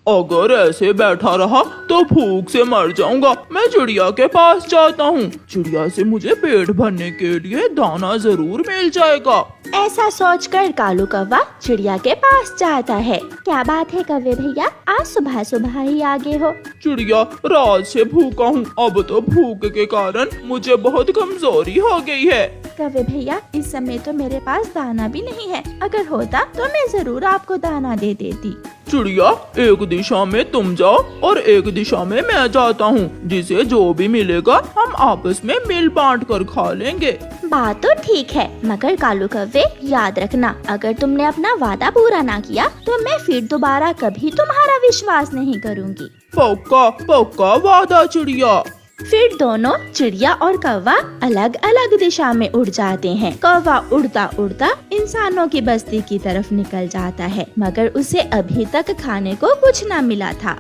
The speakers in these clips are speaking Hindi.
अगर ऐसे बैठा रहा तो भूख से मर जाऊंगा। मैं चिड़िया के पास जाता हूँ। चिड़िया से मुझे पेट भरने के लिए दाना जरूर मिल जाएगा। ऐसा सोचकर कालू कौवा चिड़िया के पास जाता है। क्या बात है कौवे भैया, आज सुबह सुबह ही आ गए हो? चिड़िया, रात से भूखा हूँ। अब तो भूख के कारण मुझे बहुत कमजोरी हो गई है। कौवे भैया, इस समय तो मेरे पास दाना भी नहीं है। अगर होता तो मैं जरूर आपको दाना दे देती। चिड़िया, एक दिशा में तुम जाओ और एक दिशा में मैं जाता हूँ। जिसे जो भी मिलेगा हम आपस में मिल बांट कर खा लेंगे। बात तो ठीक है, मगर कालू कौवे याद रखना, अगर तुमने अपना वादा पूरा ना किया तो मैं फिर दोबारा कभी तुम्हारा विश्वास नहीं करूँगी। पक्का पक्का वादा चिड़िया। फिर दोनों चिड़िया और कौवा अलग अलग दिशा में उड़ जाते हैं। कौवा उड़ता उड़ता इंसानों की बस्ती की तरफ निकल जाता है, मगर उसे अभी तक खाने को कुछ न मिला था।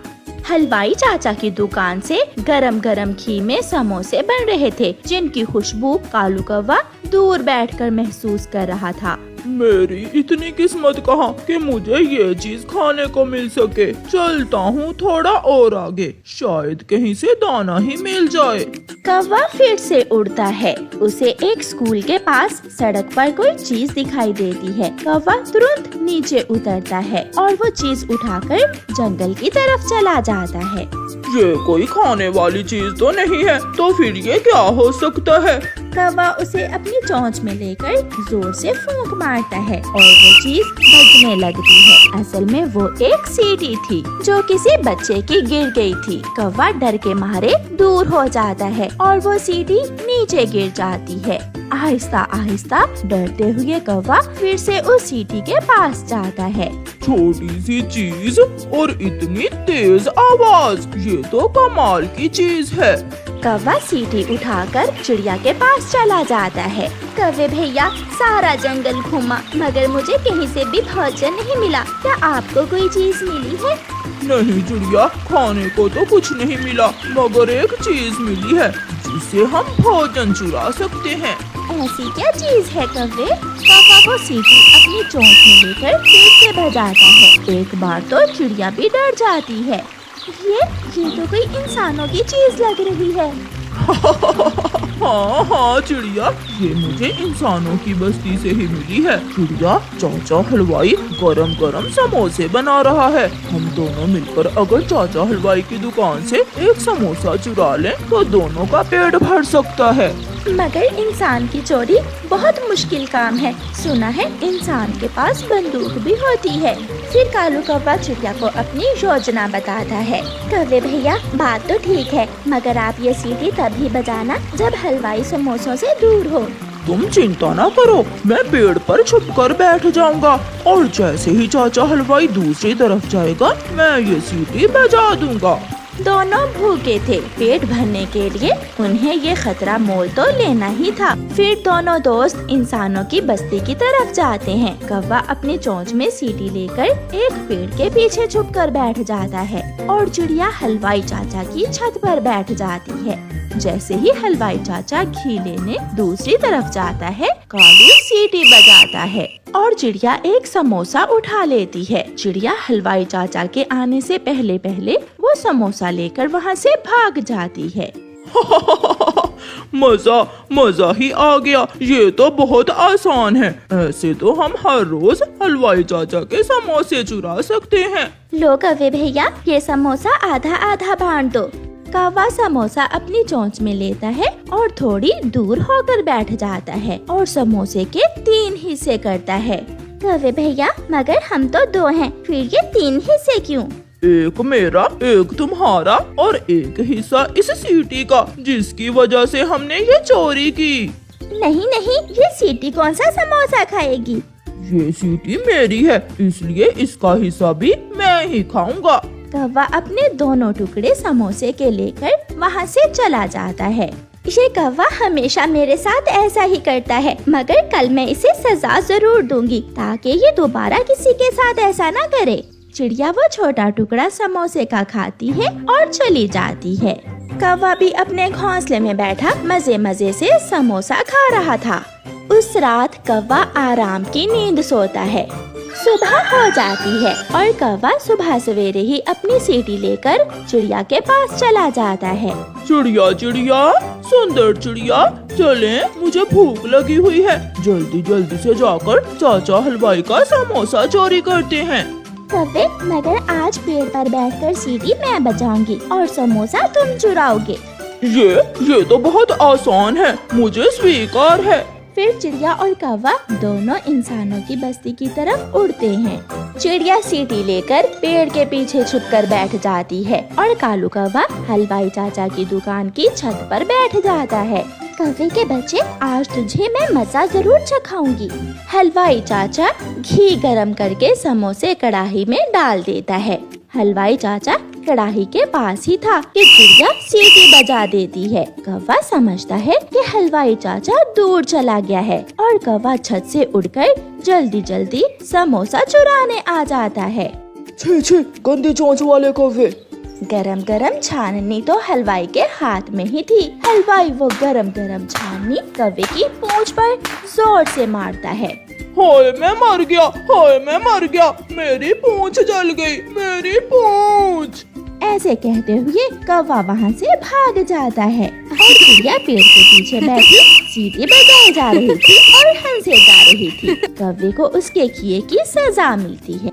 हलवाई चाचा की दुकान से गरम गरम घी में समोसे बन रहे थे, जिनकी खुशबू कालू कौवा दूर बैठकर महसूस कर रहा था। मेरी इतनी किस्मत कहाँ कि मुझे ये चीज खाने को मिल सके। चलता हूँ थोड़ा और आगे, शायद कहीं से दाना ही मिल जाए। कौवा फिर से उड़ता है। उसे एक स्कूल के पास सड़क पर कोई चीज दिखाई देती है। कौवा तुरंत नीचे उतरता है और वो चीज उठाकर जंगल की तरफ चला जाता है। ये कोई खाने वाली चीज तो नहीं है, तो फिर ये क्या हो सकता है? कौवा उसे अपनी चोंच में लेकर जोर से फूंक मारता है और वो चीज बजने लगती है। असल में वो एक सीटी थी जो किसी बच्चे की गिर गई थी। कौवा डर के मारे दूर हो जाता है और वो सीटी नीचे गिर जाती है। आहिस्ता आहिस्ता डरते हुए कौवा फिर से उस सीटी के पास जाता है। छोटी सी चीज और इतनी तेज आवाज, ये तो कमाल की चीज है। कौवा सीटी उठाकर चिड़िया के पास चला जाता है। कौवे भैया, सारा जंगल घूमा मगर मुझे कहीं से भी भोजन नहीं मिला। क्या आपको कोई चीज मिली है? नहीं चिड़िया, खाने को तो कुछ नहीं मिला, मगर एक चीज मिली है जिससे हम भोजन चुरा सकते हैं। ऐसी क्या चीज है कौवे? कौवा वो सीटी अपनी चोंच में लेकर तेज से बजाता है। एक बार तो चिड़िया भी डर जाती है। ये तो कोई इंसानों की चीज लग रही है। हाँ हाँ चिड़िया, ये मुझे इंसानों की बस्ती से ही मिली है। चिड़िया, चाचा हलवाई गरम गरम समोसे बना रहा है। हम दोनों मिलकर अगर चाचा हलवाई की दुकान से एक समोसा चुरा लें तो दोनों का पेट भर सकता है। मगर इंसान की चोरी बहुत मुश्किल काम है। सुना है इंसान के पास बंदूक भी होती है। फिर कालू कौवा चिड़िया को अपनी योजना बताता है। कौवे भैया, बात तो ठीक है, मगर आप ये सीटी तभी बजाना जब हलवाई समोसों से दूर हो। तुम चिंता ना करो, मैं पेड़ पर छुपकर बैठ जाऊंगा और जैसे ही चाचा हलवाई दूसरी तरफ जाएगा मैं ये सीटी बजा दूंगा। दोनों भूखे थे, पेट भरने के लिए उन्हें ये खतरा मोल तो लेना ही था। फिर दोनों दोस्त इंसानों की बस्ती की तरफ जाते हैं। कौवा अपनी चोंच में सीटी लेकर एक पेड़ के पीछे छुपकर बैठ जाता है और चिड़िया हलवाई चाचा की छत पर बैठ जाती है। जैसे ही हलवाई चाचा घी लेने दूसरी तरफ जाता है, कालू सीटी बजाता है और चिड़िया एक समोसा उठा लेती है। चिड़िया हलवाई चाचा के आने से पहले पहले वो समोसा लेकर वहाँ से भाग जाती है। मजा ही आ गया, ये तो बहुत आसान है। ऐसे तो हम हर रोज हलवाई चाचा के समोसे चुरा सकते हैं। लो कौवे भैया, ये समोसा आधा आधा बांट दो। कौवा समोसा अपनी चोंच में लेता है और थोड़ी दूर होकर बैठ जाता है और समोसे के 3 हिस्से करता है। कौवे भैया, मगर हम तो 2 हैं, फिर ये 3 हिस्से क्यों? एक मेरा, एक तुम्हारा और एक हिस्सा इस सीटी का, जिसकी वजह से हमने ये चोरी की। नहीं, ये सीटी कौन सा समोसा खाएगी? ये सीटी मेरी है, इसलिए इसका हिस्सा भी मैं ही खाऊंगा। कौवा अपने दोनों टुकड़े समोसे के लेकर वहाँ से चला जाता है। ये कौवा हमेशा मेरे साथ ऐसा ही करता है, मगर कल मैं इसे सजा जरूर दूंगी ताकि ये दोबारा किसी के साथ ऐसा ना करे। चिड़िया वो छोटा टुकड़ा समोसे का खाती है और चली जाती है। कौवा भी अपने घोंसले में बैठा मजे मजे से समोसा खा रहा था। उस रात कौवा आराम की नींद सोता है। सुबह हो जाती है और कौवा सुबह सवेरे ही अपनी सीटी लेकर चिड़िया के पास चला जाता है। चिड़िया चिड़िया, सुंदर चिड़िया, चले, मुझे भूख लगी हुई है, जल्दी जल्दी से जाकर चाचा हलवाई का समोसा चोरी करते हैं। कौवे, मगर आज पेड़ पर बैठकर सीटी मैं बजाऊंगी और समोसा तुम चुराओगे। ये तो बहुत आसान है, मुझे स्वीकार है। फिर चिड़िया और कौवा दोनों इंसानों की बस्ती की तरफ उड़ते हैं। चिड़िया सीटी लेकर पेड़ के पीछे छुपकर बैठ जाती है और कालू कौवा हलवाई चाचा की दुकान की छत पर बैठ जाता है। कौवे के बच्चे, आज तुझे मैं मजा जरूर चखाऊंगी। हलवाई चाचा घी गरम करके समोसे कढ़ाई में डाल देता है। हलवाई चाचा कढ़ाई के पास ही था कि चिड़िया सीटी बजा देती है। कौवा समझता है कि हलवाई चाचा दूर चला गया है और कौवा छत से उड़कर जल्दी जल्दी समोसा चुराने आ जाता है। छी, गंदे चोंच वाले कौवे। गरम गरम छाननी तो हलवाई के हाथ में ही थी। हलवाई वो गरम गरम छाननी कौवे की पूंछ पर जोर से मारता है। हाय मैं मर गया, हाय मैं मर गया, मेरी पूंछ जल गई, मेरी पूंछ। ऐसे कहते हुए कौवा वहाँ से भाग जाता है और चिड़िया पेड़ के पीछे बैठी सीटी बजाए जा रही थी और हंसे जा रही थी। कौवे को उसके किए की सजा मिलती है।